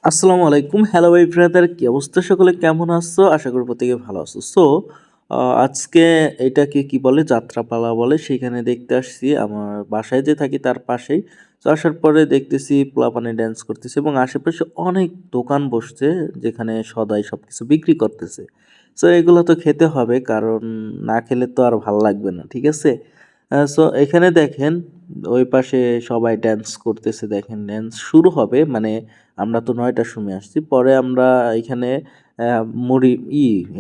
আসসালামু আলাইকুম। হ্যালো ভাই ব্রাদার, কি অবস্থা? সকলে কেমন আছো? আশা করি প্রত্যেকে ভালো আছো। আজকে এটাকে কি বলে, যাত্রাপালা বলে, সেখানে দেখতে আসছি। আমার বাসায় যে থাকি তার পাশেই। তো আসার পরে দেখতেছি পোলাপানে ড্যান্স করতেছে এবং আশেপাশে অনেক দোকান বসছে, যেখানে সদাই সবকিছু বিক্রি করতেছে। এগুলো তো খেতে হবে, কারণ না খেলে তো আর ভাল লাগবে না, ঠিক আছে? এখানে দেখেন, ওই পাশে সবাই ড্যান্স করতেছে। দেখেন, ড্যান্স শুরু হবে মানে আমরা তো ৯টার সময় আসছি। পরে আমরা এখানে মুড়ি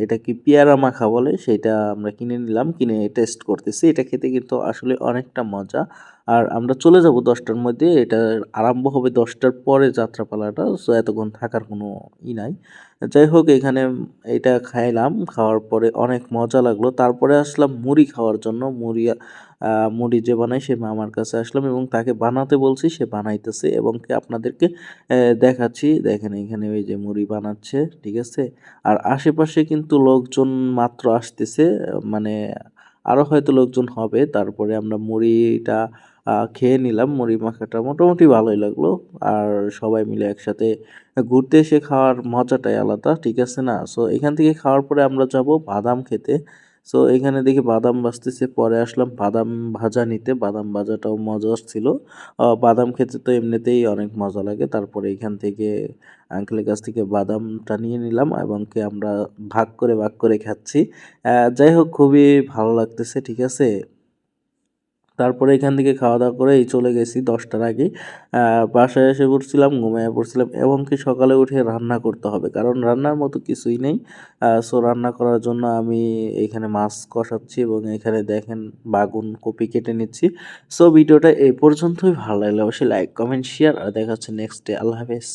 এটা কি পেয়ারা মাখা বলে, সেটা আমরা কিনে নিলাম। কিনে টেস্ট করতেছি। এটা খেতে কিন্তু আসলে অনেকটা মজা। আর আমরা চলে যাব ১০টার মধ্যে। এটা আরম্ভ হবে ১০টার পরে যাত্রাপালাটা। এতক্ষণ থাকার কোনো নাই। যাই হোক, এখানে এটা খাইলাম। খাওয়ার পরে অনেক মজা লাগলো। তারপরে আসলাম মুড়ি খাওয়ার জন্য। মুড়ি যে বানায় সে মামার কাছে আসলাম এবং তাকে বানাতে বলছি, সে বানাইতেছে এবং কি আপনাদেরকে দেখাচ্ছি। দেখেন, এখানে ওই যে মুড়ি বানাচ্ছে, ঠিক আছে? আর আশেপাশে কিন্তু লোকজন মাত্র আসতেছে, মানে আরো হয়তো লোকজন হবে। তারপরে আমরা মুড়িটা খেয়ে নিলাম। মুড়ি মাখাটা মোটামুটি ভালোই লাগলো। আর সবাই মিলে একসাথে ঘুরতে এসে খাওয়ার মজাটাই আলাদা, ঠিক আছে না? এখান থেকে খাওয়ার পরে আমরা যাব বাদাম খেতে। এখানে দেখি বাদাম ভাজতেছে। পরে আসলাম বাদাম ভাজা নিতে। বাদাম ভাজাটাও মজার ছিল। বাদাম খেতে তো এমনিতেই অনেক মজা লাগে। তারপরে এখান থেকে আঙ্কেলের কাছ থেকে বাদামটা নিয়ে নিলাম এবং কি আমরা ভাগ করে খাচ্ছি। যাই হোক, খুবই ভালো লাগতেছে, ঠিক আছে? তারপরে এখান থেকে খাওয়া-দাওয়া করে এই চলে গেছি ১০টার আগেই। বাসায় এসে পড়ছিলাম, ঘুমাইয়া পড়ছিলাম এবং কি সকালে উঠে রান্না করতে হবে। কারণ রান্নার মতো কিছুই নেই। রান্না করার জন্য আমি এইখানে মাছ কষাচ্ছি এবং এখানে দেখেন বাগুন কপি কেটে নিচ্ছি। ভিডিওটা এই পর্যন্তই। ভালো লাগলে অবশ্যই লাইক, কমেন্ট, শেয়ার আর দেখা হচ্ছে নেক্সট ডে। আল্লাহ হাফেজ।